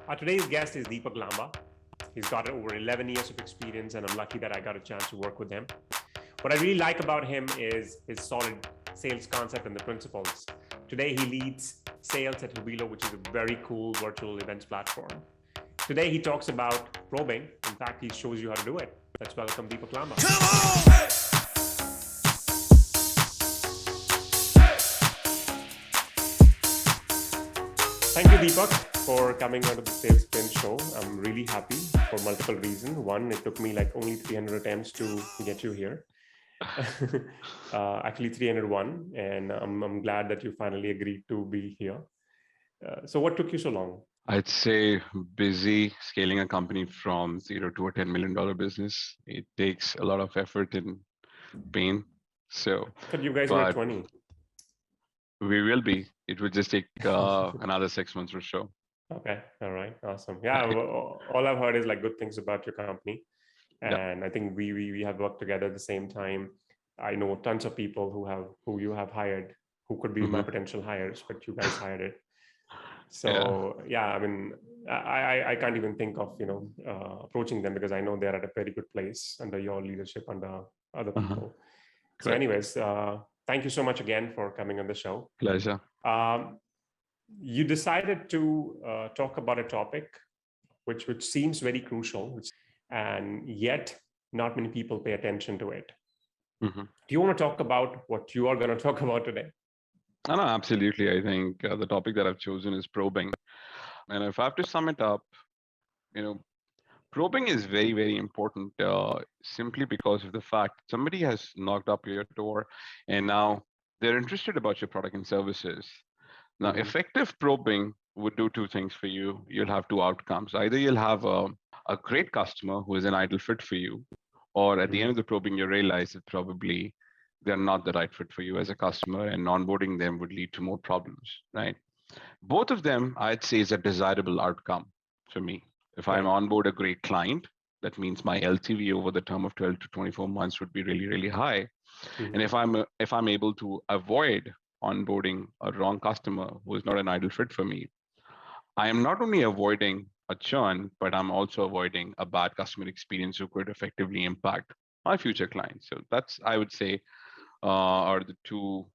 Our today's guest is Deepak Lamba. He's got over 11 years of experience, and I'm lucky that I got a chance to work with him. What I really like about him is his solid sales concept and the principles. Today, he leads sales at Hubilo, which is a very cool virtual events platform. Today, he talks about probing. In fact, he shows you how to do it. Let's welcome Deepak Lamba. Come on! Thank you, Deepak, for coming onto the Sales Sprint show. I'm really happy for multiple reasons. One, it took me like only 300 attempts to get you here. Actually 301, and I'm glad that you finally agreed to be here. So what took you so long? I'd say busy scaling a company from zero to a $10 million business. It takes a lot of effort and pain. So, I thought you guys were 20. We will be. It would just take another 6 months or so. Okay. All right. Awesome. Yeah. All I've heard is like good things about your company. And I think we have worked together at the same time. I know tons of people who you have hired who could be my potential hires, but you guys hired it. So I mean, I can't even think of approaching them because I know they're at a very good place under your leadership, under other people. So anyways, thank you so much again for coming on the show. Pleasure. You decided to talk about a topic which seems very crucial, and yet not many people pay attention to it. Do you want to talk about what you are going to talk about today? No, absolutely. I think the topic that I've chosen is probing. And if I have to sum it up, probing is very, very important simply because of the fact somebody has knocked up your door and now they're interested about your product and services. Now, effective probing would do two things for you. You'll have two outcomes. Either you'll have a great customer who is an ideal fit for you, or at the end of the probing, you realize that probably they're not the right fit for you as a customer, and onboarding them would lead to more problems, right? Both of them, I'd say, is a desirable outcome for me. If I'm onboard a great client, that means my LTV over the term of 12 to 24 months would be really, really high. And if I'm able to avoid onboarding a wrong customer who is not an ideal fit for me, I am not only avoiding a churn, but I'm also avoiding a bad customer experience who could effectively impact my future clients. So that's, I would say, are the two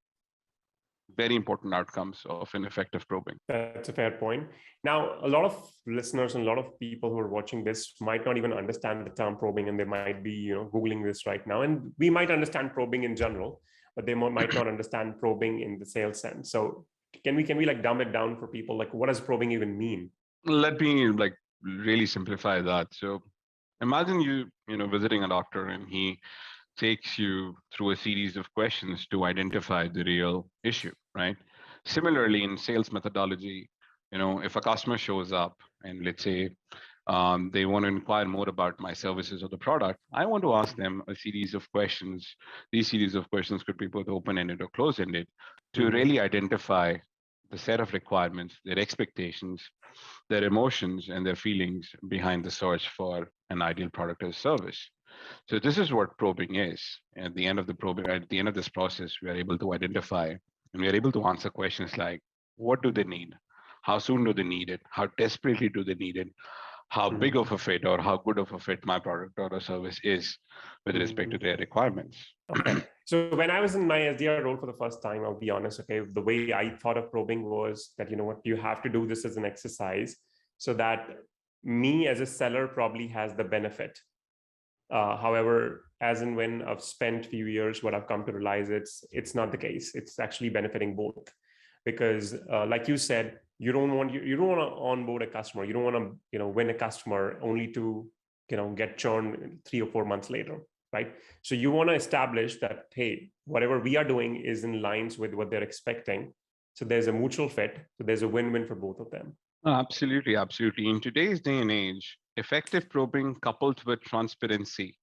very important outcomes of an effective probing. That's a fair point. Now, a lot of listeners and a lot of people who are watching this might not even understand the term probing, and they might be, Googling this right now. And we might understand probing in general, but they might not understand probing in the sales sense. So can we like dumb it down for people? Like, what does probing even mean? Let me like really simplify that. So imagine you visiting a doctor and he takes you through a series of questions to identify the real issue, right? Similarly, in sales methodology, if a customer shows up and let's say they want to inquire more about my services or the product, I want to ask them a series of questions. These series of questions could be both open-ended or closed-ended to really identify the set of requirements, their expectations, their emotions, and their feelings behind the search for an ideal product or service. So this is what probing is. At the end of the probing, at the end of this process, we are able to identify and we are able to answer questions like, what do they need? How soon do they need it? How desperately do they need it? How big of a fit or how good of a fit my product or a service is with respect to their requirements. Okay. So when I was in my SDR role for the first time, I'll be honest, okay, the way I thought of probing was that, you have to do this as an exercise so that me as a seller probably has the benefit. However, as and when I've spent a few years, what I've come to realize it's not the case. It's actually benefiting both, because like you said, you don't want to onboard a customer. You don't want to win a customer only to get churned 3 or 4 months later, right? So you want to establish that, hey, whatever we are doing is in lines with what they're expecting. So there's a mutual fit. So there's a win-win for both of them. Absolutely, absolutely. In today's day and age, effective probing coupled with transparency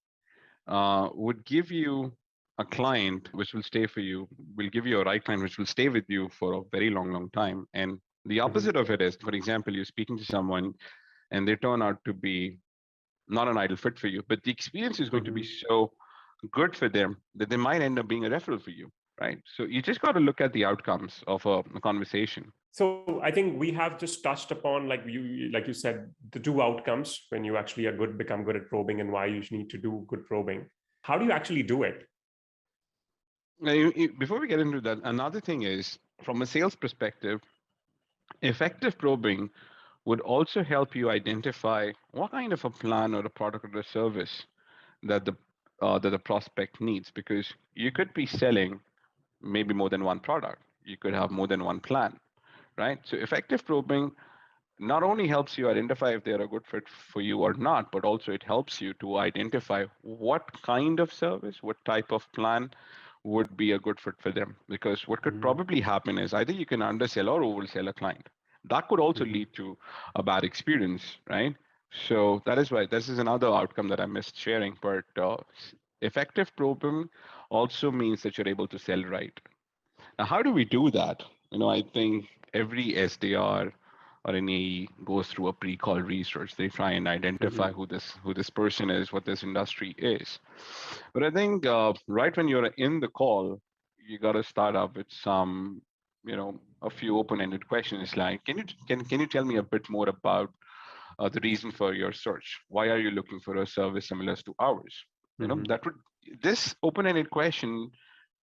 would give you a client which will stay for you, will give you a right client which will stay with you for a very long, long time. And the opposite of it is, for example, you're speaking to someone and they turn out to be not an ideal fit for you, but the experience is going to be so good for them that they might end up being a referral for you, right? So you just got to look at the outcomes of a conversation. So I think we have just touched upon, like you said, the two outcomes when you actually become good at probing, and why you need to do good probing. How do you actually do it? Now, before we get into that, another thing is from a sales perspective, effective probing would also help you identify what kind of a plan or a product or a service that the prospect needs, because you could be selling maybe more than one product. You could have more than one plan, right? So effective probing not only helps you identify if they're a good fit for you or not, but also it helps you to identify what kind of service, what type of plan would be a good fit for them. Because what could probably happen is either you can undersell or oversell a client. That could also lead to a bad experience, right? So that is why this is another outcome that I missed sharing. But effective probing also means that you're able to sell right. Now, how do we do that? I think every SDR or an AE goes through a pre-call research. They try and identify who this person is, what this industry is. But I think right when you're in the call, you got to start up with some, a few open-ended questions like, can you tell me a bit more about the reason for your search? Why are you looking for a service similar to ours? This open-ended question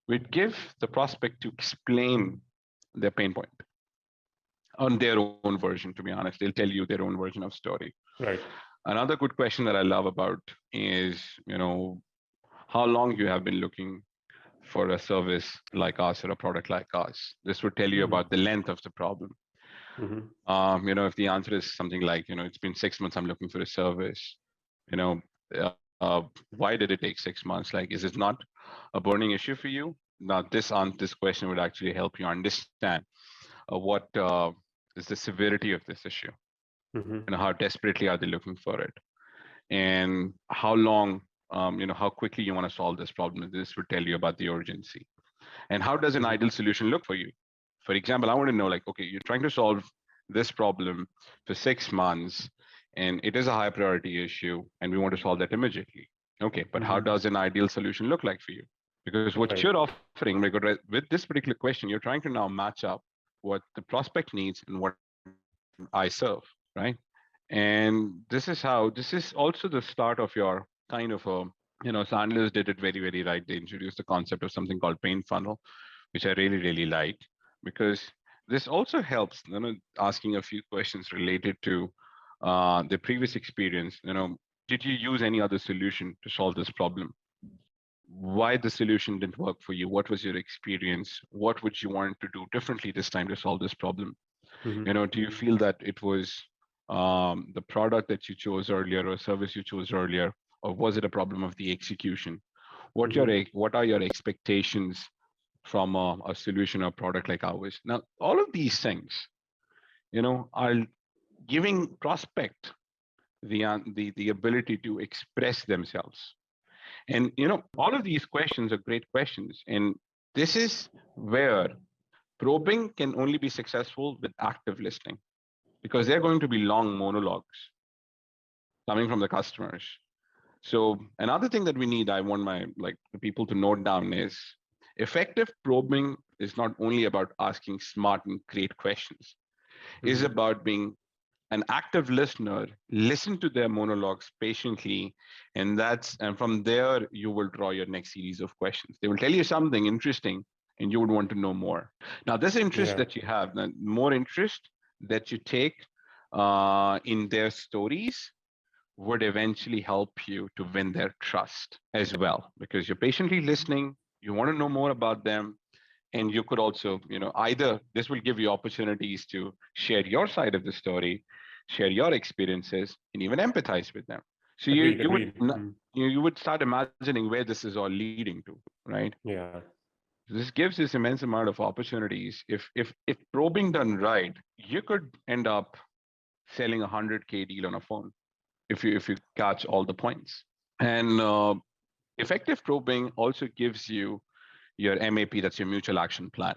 would give the prospect to explain their pain point on their own version. To be honest, they'll tell you their own version of story. Right. Another good question that I love about is, how long you have been looking for a service like us or a product like us. This would tell you about the length of the problem. If the answer is something like, it's been 6 months, I'm looking for a service, why did it take 6 months? Like, is it not a burning issue for you? Now, this question would actually help you understand what is the severity of this issue, and how desperately are they looking for it, and how long, how quickly you want to solve this problem. This would tell you about the urgency. And how does an ideal solution look for you? For example, I want to know, like, okay, you're trying to solve this problem for 6 months, and it is a high priority issue, and we want to solve that immediately. Okay, but how does an ideal solution look like for you? Because what you're offering, with this particular question, you're trying to now match up what the prospect needs and what I serve, right? And this is also the start of your kind of a, Sandler's did it very, very right. They introduced the concept of something called pain funnel, which I really, really like, because this also helps, asking a few questions related to the previous experience. Did you use any other solution to solve this problem? Why the solution didn't work for you? What was your experience? What would you want to do differently this time to solve this problem? Do you feel that it was the product that you chose earlier or service you chose earlier, or was it a problem of the execution? What are your expectations from a solution or product like ours? Now, all of these things, are giving prospect the ability to express themselves. And all of these questions are great questions, and this is where probing can only be successful with active listening, because they're going to be long monologues coming from the customers. So another thing that we need, I want the people to note down, is effective probing is not only about asking smart and great questions. It's about being an active listener, listen to their monologues patiently, and from there you will draw your next series of questions. They will tell you something interesting, and you would want to know more. Now, this interest that you have, the more interest that you take in their stories, would eventually help you to win their trust as well, because you're patiently listening, you want to know more about them, and you could also, either this will give you opportunities to share your side of the story, share your experiences, and even empathize with them. So you would start imagining where this is all leading to, right? Yeah. This gives this immense amount of opportunities. If probing done right, you could end up selling a 100K deal on a phone if you catch all the points. And effective probing also gives you your MAP, that's your mutual action plan.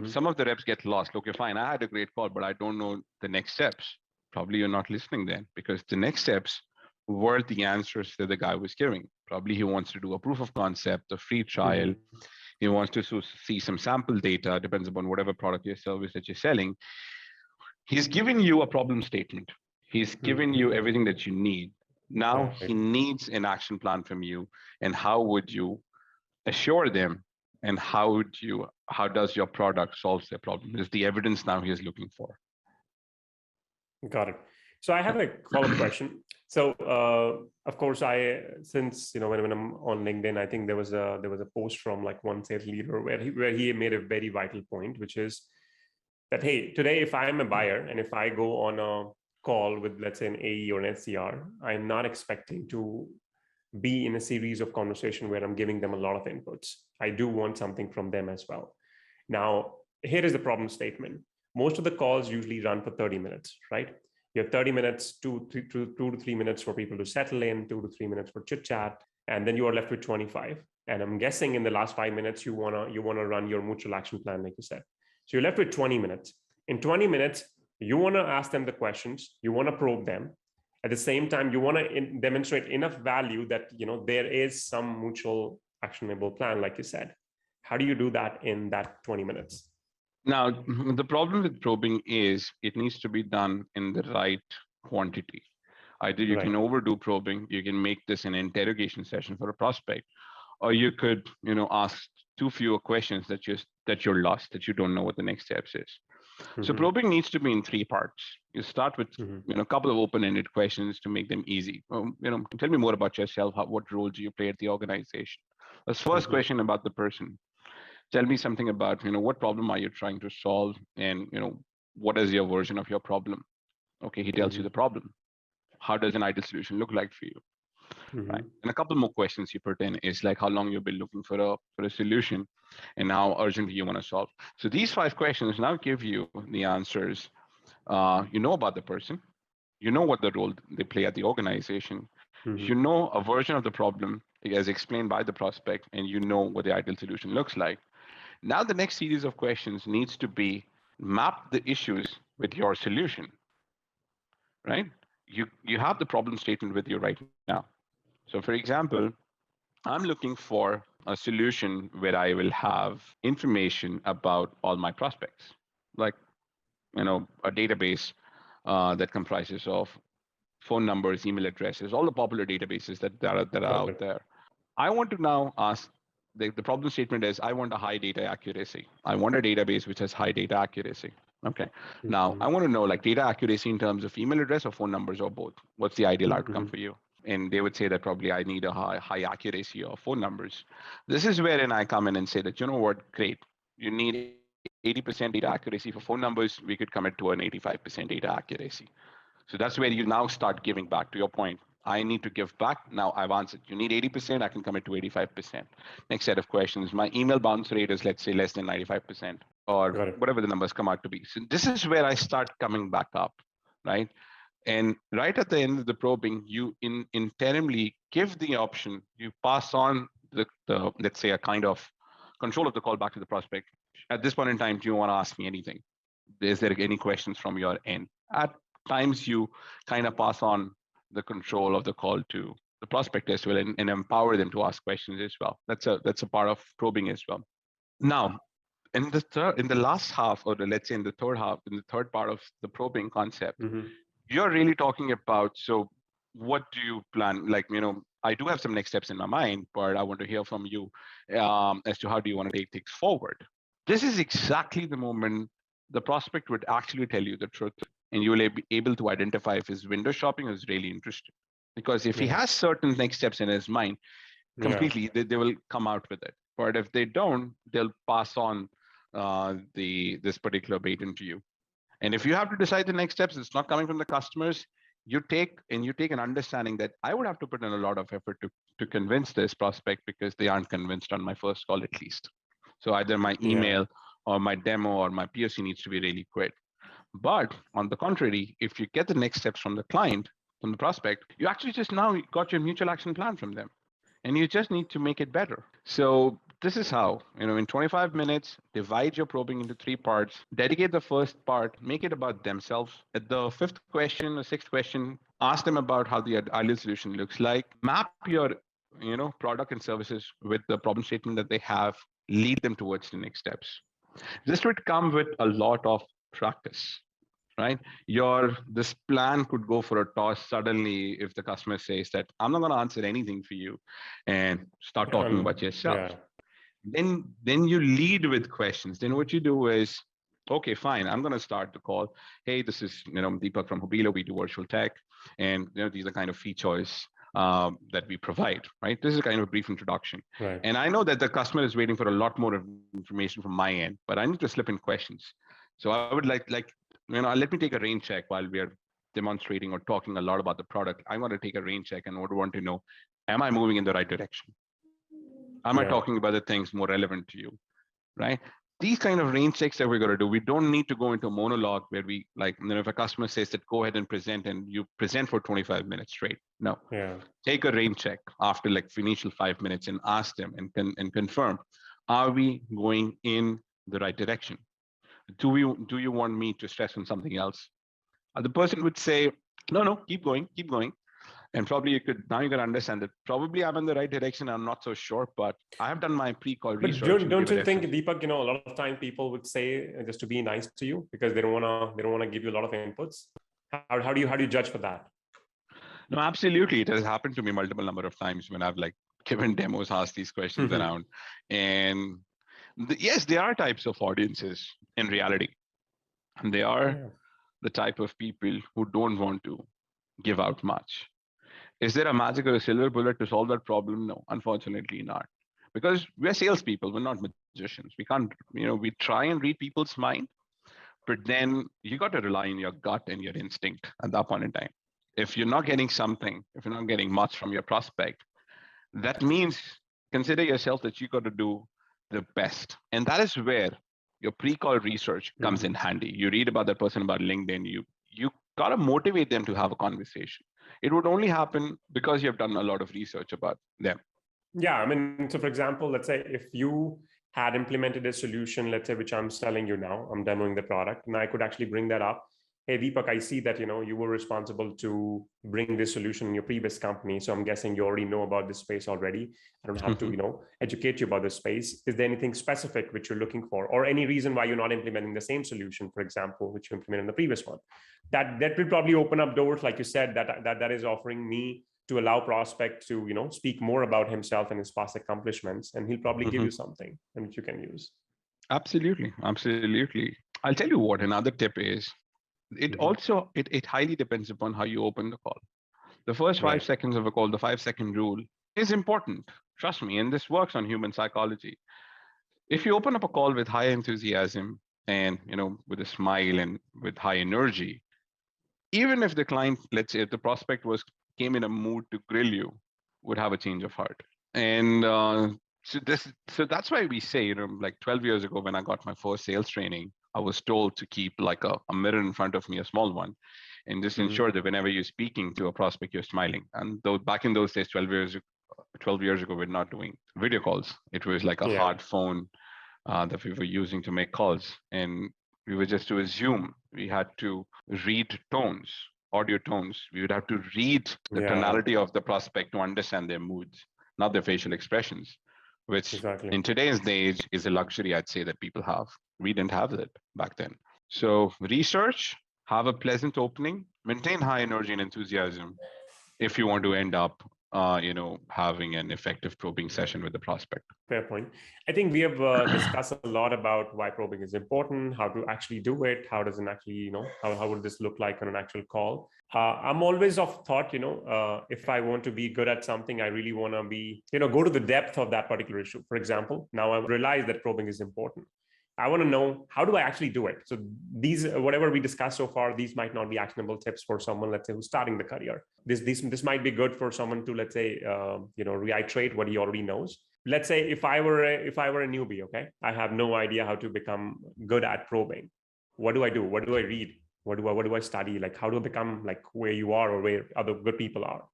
Some of the reps get lost. Okay, fine, I had a great call, but I don't know the next steps. Probably you're not listening then, because the next steps were the answers that the guy was giving. Probably he wants to do a proof of concept, a free trial, He wants to see some sample data, depends upon whatever product or service that you're selling. He's giving you a problem statement. He's giving you everything that you need. Now Right. he needs an action plan from you. And how would you assure them? And how does your product solve their problem? Is the evidence now he is looking for. Got it. So I have a follow-up question. So of course, since when I'm on LinkedIn, I think there was a post from like one sales leader where he made a very vital point, which is that, hey, today if I'm a buyer and if I go on a call with, let's say, an AE or an SCR, I'm not expecting to be in a series of conversation where I'm giving them a lot of inputs. I do want something from them as well. Now, here is the problem statement. Most of the calls usually run for 30 minutes, right? You have 30 minutes, 2 to 3 minutes for people to settle in, 2 to 3 minutes for chit chat, and then you are left with 25. And I'm guessing in the last 5 minutes, you wanna run your mutual action plan, like you said. So you're left with 20 minutes. In 20 minutes, you wanna ask them the questions, you wanna probe them. At the same time, you wanna demonstrate enough value that there is some mutual actionable plan, like you said. How do you do that in that 20 minutes? Now, the problem with probing is it needs to be done in the right quantity. Either you can overdo probing, you can make this an interrogation session for a prospect, or you could, ask too few questions that you're lost, that you don't know what the next steps is. So probing needs to be in 3 parts. You start with a couple of open-ended questions to make them easy. Tell me more about yourself. What role do you play at the organization? The first question about the person. Tell me something about what problem are you trying to solve, and what is your version of your problem? Okay, he tells you the problem. How does an ideal solution look like for you? Right. And a couple more questions you put in is like how long you've been looking for a solution and how urgently you want to solve. So these 5 questions now give you the answers. You know about the person, you know what the role they play at the organization, you know a version of the problem as explained by the prospect, and you know what the ideal solution looks like. Now the next series of questions needs to be map the issues with your solution, right? You have the problem statement with you right now. So for example, I'm looking for a solution where I will have information about all my prospects, like a database that comprises of phone numbers, email addresses, all the popular databases that are out there. I want to now ask, the problem statement is, I want a high data accuracy. I want a database which has high data accuracy. Okay. Now, I want to know like data accuracy in terms of email address or phone numbers or both. What's the ideal outcome for you? And they would say that probably I need a high accuracy of phone numbers. This is wherein I come in and say that, what, great. You need 80% data accuracy for phone numbers. We could commit to an 85% data accuracy. So that's where you now start giving back. To your point, I need to give back. Now I've answered. You need 80%, I can commit to 85%. Next set of questions. My email bounce rate is, let's say, less than 95%, or whatever the numbers come out to be. So this is where I start coming back up, right? And right at the end of the probing, you interimly give the option, you pass on the let's say, a kind of control of the call back to the prospect. At this point in time, do you want to ask me anything? Is there any questions from your end? At times, you kind of pass on the control of the call to the prospect as well, and empower them to ask questions as well. That's a part of probing as well. Now, in the last half, or let's say in the third half, in the third part of the probing concept, you're really talking about, so what do you plan? Like, I do have some next steps in my mind, but I want to hear from you as to how do you want to take things forward. This is exactly the moment the prospect would actually tell you the truth, and you will be able to identify if his window shopping is really interested. Because if he has certain next steps in his mind, completely, they will come out with it. But if they don't, they'll pass on this particular bait into you. And if you have to decide the next steps, it's not coming from the customers. You take an understanding that I would have to put in a lot of effort to convince this prospect, because they aren't convinced on my first call at least. So either my email or my demo or my POC needs to be really quick. But on the contrary, if you get the next steps from the client, from the prospect, you actually just now got your mutual action plan from them, and you just need to make it better. So this is how, in 25 minutes, divide your probing into 3 parts, dedicate the first part, make it about themselves. At the 5th question or 6th question, ask them about how the ideal solution looks like, map your, product and services with the problem statement that they have, lead them towards the next steps. This would come with a lot of practice, right? This plan could go for a toss suddenly if the customer says that I'm not going to answer anything for you and start talking about yourself. Yeah. Then you lead with questions. Then what you do is, okay, fine, I'm going to start the call. Hey, this is Deepak from Hubilo. We do virtual tech, and these are kind of features that we provide, right? This is kind of a brief introduction. Right. And I know that the customer is waiting for a lot more information from my end, but I need to slip in questions. So I would like let me take a rain check while we are demonstrating or talking a lot about the product. I want to take a rain check and would want to know, am I moving in the right direction? Am I talking about the things more relevant to you, right? These kind of rain checks that we're going to do, we don't need to go into a monologue where we if a customer says that go ahead and present and you present for 25 minutes straight. No, take a rain check after initial 5 minutes and ask them and confirm, are we going in the right direction? Do you want me to stress on something else? The person would say, no, keep going. And probably you can understand that probably I'm in the right direction. I'm not so sure, but I have done my pre-call research. But don't you think, Deepak, a lot of time people would say just to be nice to you because they don't want to give you a lot of inputs. How do you judge for that? No, absolutely. It has happened to me multiple number of times when I've given demos, asked these questions around. And yes, there are types of audiences in reality. And they are the type of people who don't want to give out much. Is there a magic or a silver bullet to solve that problem? No, unfortunately not. Because we're salespeople, we're not magicians. We can't, we try and read people's mind, but then you got to rely on your gut and your instinct at that point in time. If you're not getting something, if you're not getting much from your prospect, that means consider yourself that you got to do the best. And that is where your pre-call research comes in handy. You read about that person about LinkedIn, you got to motivate them to have a conversation. It would only happen because you have done a lot of research about them. Yeah, so for example, let's say if you had implemented a solution, let's say, which I'm selling you now, I'm demoing the product, and I could actually bring that up. Hey, Deepak, I see that, you were responsible to bring this solution in your previous company. So I'm guessing you already know about this space already. I don't have to, educate you about this space. Is there anything specific which you're looking for, or any reason why you're not implementing the same solution, for example, which you implemented in the previous one? That will probably open up doors, like you said, that is offering me to allow prospect to, speak more about himself and his past accomplishments. And he'll probably give you something which you can use. Absolutely. I'll tell you what another tip is. It also, it highly depends upon how you open the call. The first 5 seconds of a call, the 5-second rule is important. Trust me, and this works on human psychology. If you open up a call with high enthusiasm and, with a smile and with high energy, even if the client, let's say if the prospect came in a mood to grill you, would have a change of heart. And so that's why we say, 12 years ago when I got my first sales training, I was told to keep a mirror in front of me, a small one, and just ensure that whenever you're speaking to a prospect, you're smiling. And though back in those days, 12 years ago, we're not doing video calls. It was like a hard phone that we were using to make calls. And we were just to assume we had to read tones, audio tones. We would have to read the tonality of the prospect to understand their moods, not their facial expressions, which in today's age is a luxury, I'd say, that people have. We didn't have that back then. So research, have a pleasant opening, maintain high energy and enthusiasm if you want to end up having an effective probing session with the prospect. Fair point. I think we have discussed a lot about why probing is important, how to actually do it, how does it actually, how would this look like on an actual call. I'm always of thought, if I want to be good at something, I really want to be, go to the depth of that particular issue. For example, now I realize that probing is important. I want to know, how do I actually do it? So these, whatever we discussed so far, these might not be actionable tips for someone, let's say, who's starting the career. This might be good for someone to, let's say, reiterate what he already knows. Let's say if I were a newbie, okay, I have no idea how to become good at probing. What do I do? What do I read? What do I study? How do I become where you are or where other good people are?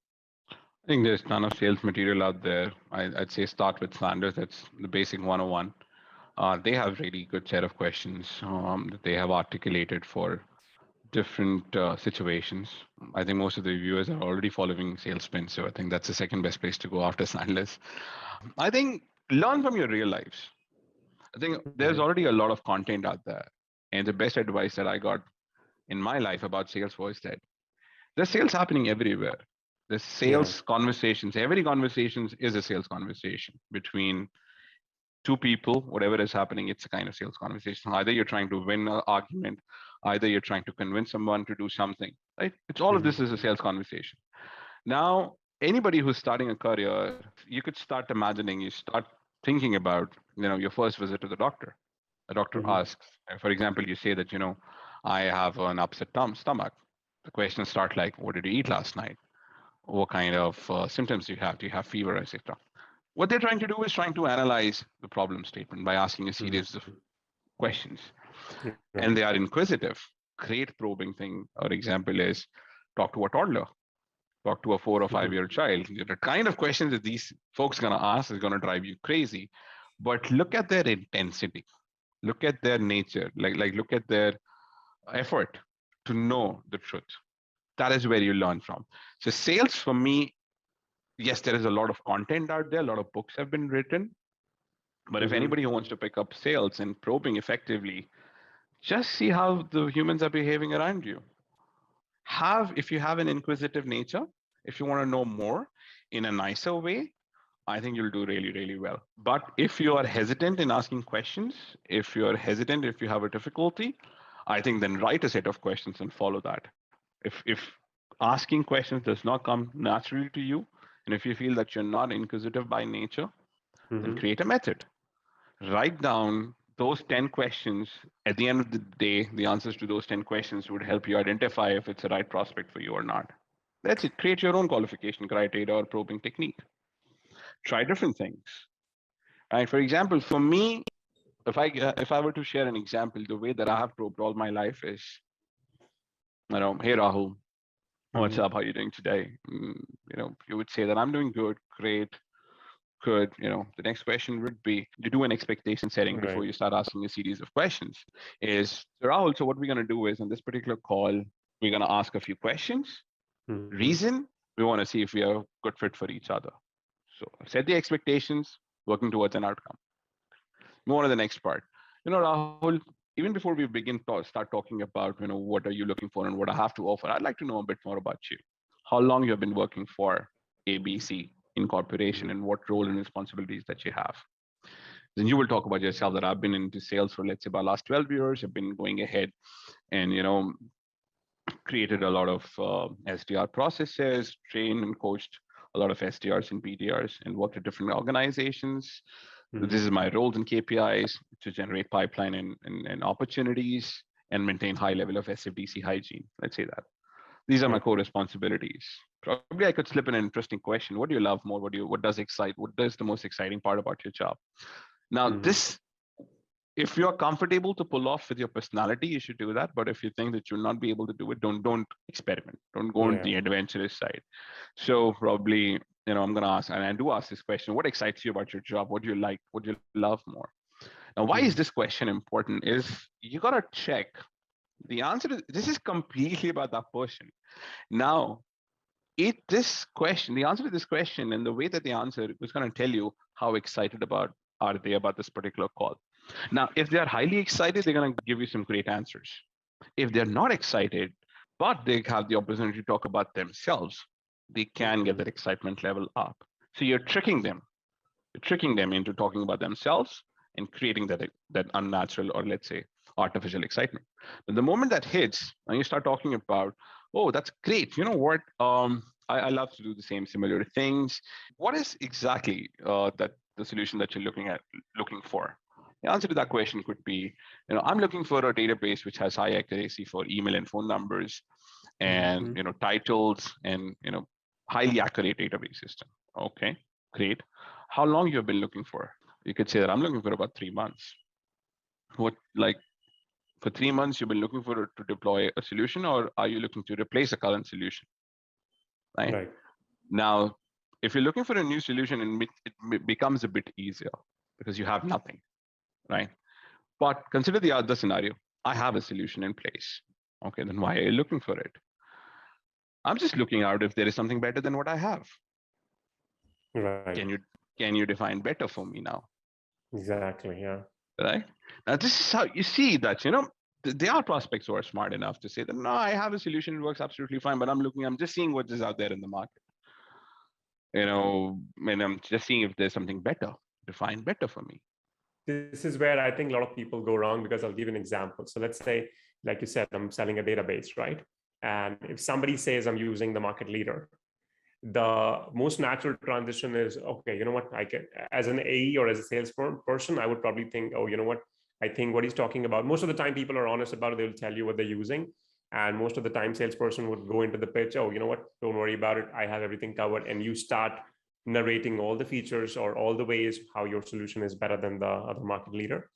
I think there's a ton of sales material out there. I'd say start with Sanders. That's the basic 101. They have really good set of questions that they have articulated for different situations. I think most of the viewers are already following sales sprints, so I think that's the second best place to go after Sanders. I think learn from your real lives. I think there's already a lot of content out there. And the best advice that I got in my life about sales was that there's sales happening everywhere. The Yeah. sales conversations, every conversation is a sales conversation between two people. Whatever is happening, it's a kind of sales conversation. Either you're trying to win an argument, either you're trying to convince someone to do something, right? It's all of this is a sales conversation. Now, anybody who's starting a career, you could start imagining, you start thinking about, your first visit to the doctor. The doctor asks, for example, you say that, I have an upset stomach. The questions start like, what did you eat last night? What kind of symptoms do you have? Do you have fever, etc.? What they're trying to do is trying to analyze the problem statement by asking a series of questions. And they are inquisitive. Great probing thing or example is talk to a toddler, talk to a 4 or 5-year child. The kind of questions that these folks going to ask is going to drive you crazy. But look at their intensity, look at their nature, like look at their effort to know the truth. That is where you learn from. So sales for me, yes, there is a lot of content out there, a lot of books have been written. But if anybody who wants to pick up sales and probing effectively, just see how the humans are behaving around you. If you have an inquisitive nature, if you want to know more in a nicer way, I think you'll do really, really well. But if you are hesitant in asking questions, if you are hesitant, if you have a difficulty, I think then write a set of questions and follow that. If asking questions does not come naturally to you, and if you feel that you're not inquisitive by nature, then create a method. Write down those 10 questions. At the end of the day, the answers to those 10 questions would help you identify if it's the right prospect for you or not. That's it. Create your own qualification criteria or probing technique. Try different things. Right? For example, for me, if I were to share an example, the way that I have probed all my life is, hey Rahul, what's up? How are you doing today? You would say that I'm doing good, great, good. The next question would be to do an expectation setting before you start asking a series of questions. Is Rahul, so what we're going to do is on this particular call, we're going to ask a few questions. Reason, we want to see if we are a good fit for each other. So set the expectations, working towards an outcome. Move on to the next part. Rahul, even before we begin to start talking about, what are you looking for and what I have to offer, I'd like to know a bit more about you. How long you have been working for ABC Incorporation and what role and responsibilities that you have. Then you will talk about yourself that I've been into sales for, let's say, about last 12 years. I've been going ahead and, created a lot of SDR processes, trained and coached a lot of SDRs and BDRs and worked at different organizations. This is my roles and KPIs to generate pipeline and opportunities and maintain high level of SFDC hygiene. Let's say that. These are my core responsibilities. Probably I could slip in an interesting question. What do you love more? What does the most exciting part about your job? Now, this, if you're comfortable to pull off with your personality, you should do that. But if you think that you'll not be able to do it, don't experiment. Don't go on the adventurous side. So probably, I'm going to ask, and I do ask this question, what excites you about your job? What do you like? What do you love more? Now, why is this question important is you got to check the answer. This is completely about that person. Now, the answer to this question and the way that they answer is going to tell you how excited are they about this particular call. Now, if they are highly excited, they're going to give you some great answers. If they're not excited, but they have the opportunity to talk about themselves, they can get that excitement level up. So you're tricking them. You're tricking them into talking about themselves and creating that unnatural or let's say artificial excitement. But the moment that hits and you start talking about, oh, that's great. You know what? I love to do the same similar things. What is exactly that the solution that you're looking for? The answer to that question could be, I'm looking for a database which has high accuracy for email and phone numbers and, titles and, highly accurate database system. Okay, great. How long you have been looking for? You could say that I'm looking for about 3 months. For 3 months, you've been looking to deploy a solution, or are you looking to replace a current solution? Right. Now, if you're looking for a new solution, it becomes a bit easier because you have nothing, right? But consider the other scenario. I have a solution in place. Okay, then why are you looking for it? I'm just looking out if there is something better than what I have. Right. Can you define better for me now? Exactly. Yeah. right? Now, this is how you see that, there are prospects who are smart enough to say that, no, I have a solution, it works absolutely fine, but I'm just seeing what is out there in the market, and I'm just seeing if there's something better to find better for me. This is where I think a lot of people go wrong, because I'll give you an example. So let's say, like you said, I'm selling a database, right? And if somebody says I'm using the market leader, the most natural transition is, okay, you know what, I can, as an AE or as a salesperson, I would probably think, oh, you know what, I think what he's talking about. Most of the time people are honest about it. They'll tell you what they're using. And most of the time salesperson would go into the pitch, oh, you know what, don't worry about it, I have everything covered. And you start narrating all the features or all the ways how your solution is better than the other market leader.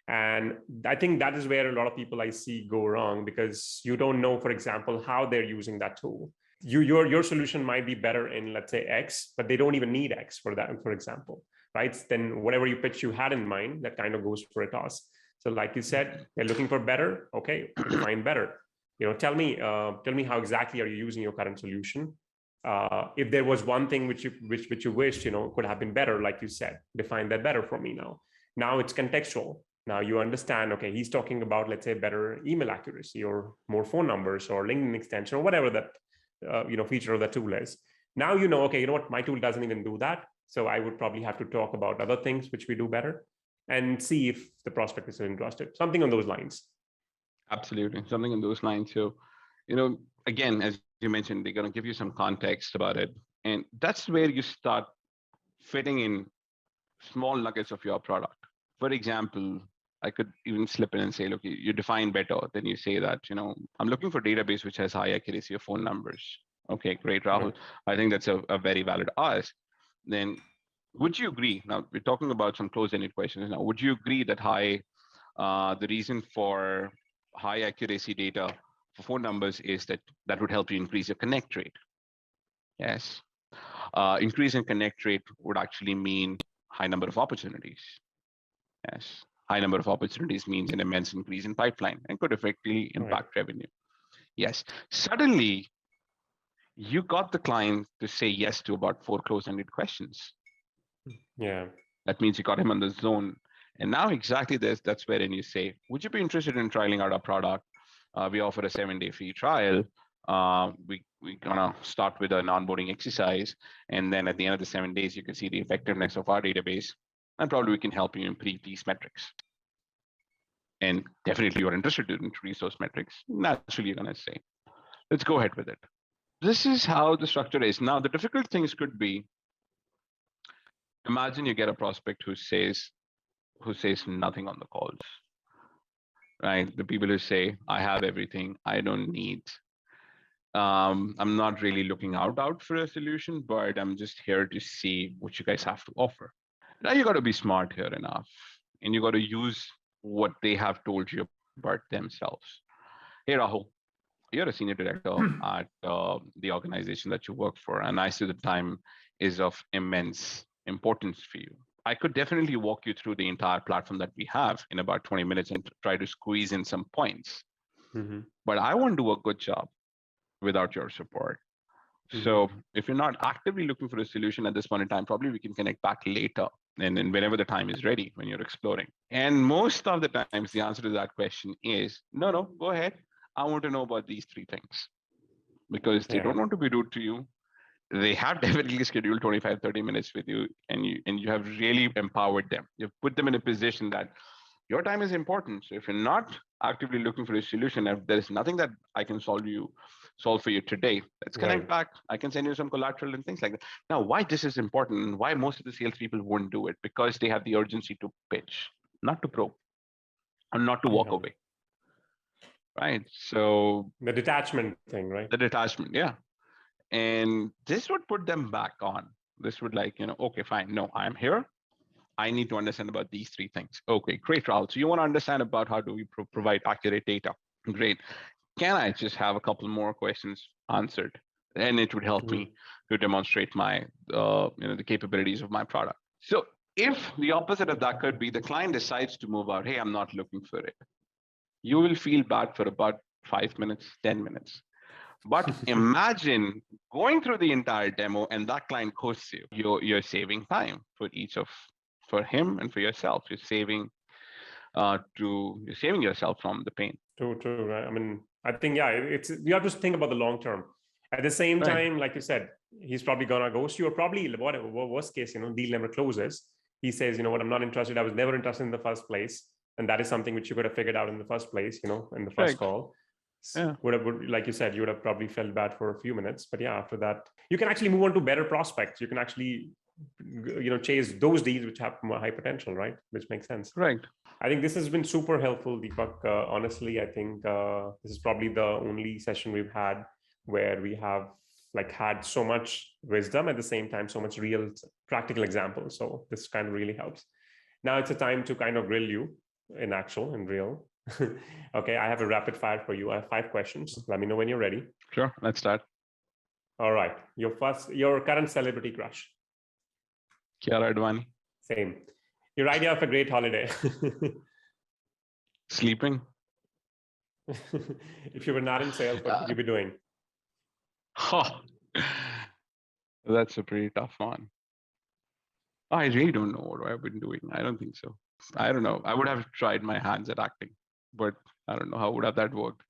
And I think that is where a lot of people I see go wrong, because you don't know, for example, how they're using that tool. Your solution might be better in, let's say, X, but they don't even need X for that, for example, right? Then whatever you pitch you had in mind, that kind of goes for a toss. So like you said, they're looking for better. Okay, define better. Tell me how exactly are you using your current solution? If there was one thing which you wished could have been better, like you said, define that better for me now. Now it's contextual. Now you understand, okay, he's talking about, let's say, better email accuracy or more phone numbers or LinkedIn extension or whatever that feature of the tool is. Now okay, you know what, my tool doesn't even do that. So I would probably have to talk about other things which we do better and see if the prospect is interested. Something on those lines. Absolutely, something in those lines. So, again, as you mentioned, they're going to give you some context about it, and that's where you start fitting in small nuggets of your product. For example, I could even slip in and say, look, you define better. Then you say that, I'm looking for database which has high accuracy of phone numbers. Okay, great, Rahul. Right. I think that's a very valid ask. Then would you agree? Now we're talking about some close-ended questions now. Would you agree that the reason for high accuracy data for phone numbers is that would help you increase your connect rate? Yes. Increase in connect rate would actually mean high number of opportunities. Yes. High number of opportunities means an immense increase in pipeline and could effectively impact revenue. Yes. Suddenly, you got the client to say yes to about 4 close-ended questions. Yeah. That means you got him on the zone. And now exactly that's wherein you say, would you be interested in trialing out our product? We offer a 7-day free trial. We're gonna start with an onboarding exercise. And then at the end of the 7 days, you can see the effectiveness of our database. And probably we can help you improve these metrics. And definitely you're interested in increase those metrics. Naturally, you're gonna say, let's go ahead with it. This is how the structure is. Now, the difficult things could be, imagine you get a prospect who says nothing on the calls, right? The people who say, I have everything, I don't need, I'm not really looking out for a solution, but I'm just here to see what you guys have to offer. Now you got to be smart here enough, and you got to use what they have told you about themselves. Hey, Rahul, you're a senior director at the organization that you work for, and I see the time is of immense importance for you. I could definitely walk you through the entire platform that we have in about 20 minutes and try to squeeze in some points. Mm-hmm. But I won't do a good job without your support. Mm-hmm. So if you're not actively looking for a solution at this point in time, probably we can connect back later and then whenever the time is ready when you're exploring. And most of the times, the answer to that question is, no, go ahead. I want to know about these 3 things, because they don't want to be rude to you. They have definitely scheduled 25, 30 minutes with you, and you have really empowered them. You've put them in a position that your time is important. So if you're not actively looking for a solution, if there is nothing that I can solve for you today, let's connect back. I can send you some collateral and things like that. Now, why this is important and why most of the salespeople won't do it? Because they have the urgency to pitch, not to probe, and not to walk away. Right. So the detachment thing, right? The detachment, yeah. And this would put them back on. This would okay, fine. No, I'm here. I need to understand about these 3 things. Okay, great, Rahul. So you want to understand about how do we provide accurate data? Great. Can I just have a couple more questions answered? And it would help me to demonstrate my, the capabilities of my product. So if the opposite of that could be the client decides to move out, hey, I'm not looking for it. You will feel bad for about 5 minutes, 10 minutes. But imagine going through the entire demo and that client ghosts you. You're saving time for him and for yourself. You're saving to saving yourself from the pain. True, true. Right? I mean, I think, yeah, you have to think about the long term. At the same Right. time, like you said, he's probably gonna ghost you, or probably whatever worst case, deal never closes. He says, you know what, I'm not interested. I was never interested in the first place, and that is something which you could have figured out in the first place, in the first Right. call. Yeah. Like you said, you would have probably felt bad for a few minutes, but yeah, after that, you can actually move on to better prospects. You can actually, chase those deals which have more high potential, right? Which makes sense. Right. I think this has been super helpful, Deepak. Honestly, I think this is probably the only session we've had where we have had so much wisdom, at the same time so much real practical examples. So this kind of really helps. Now it's a time to kind of grill you in real. Okay, I have a rapid fire for you. I have 5 questions. Let me know when you're ready. Sure, let's start. All right. Your current celebrity crush. Kiara Advani. Same. Your idea of a great holiday. Sleeping. If you were not in sales, what would you be doing? Oh, that's a pretty tough one. I really don't know what I've been doing. I don't think so. I don't know. I would have tried my hands at acting, but I don't know how would have that worked.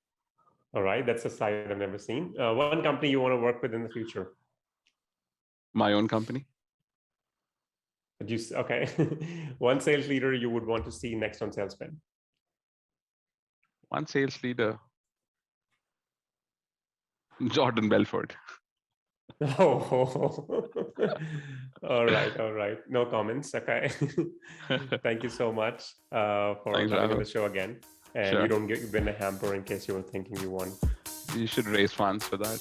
All right, that's a side I've never seen. One company you want to work with in the future? My own company. Okay. One sales leader you would want to see next on SalesPen? One sales leader. Jordan Belfort. Oh, all right. No comments. Okay. Thank you so much for coming on the show again. And you don't win a hamper in case you were thinking you won. You should raise funds for that.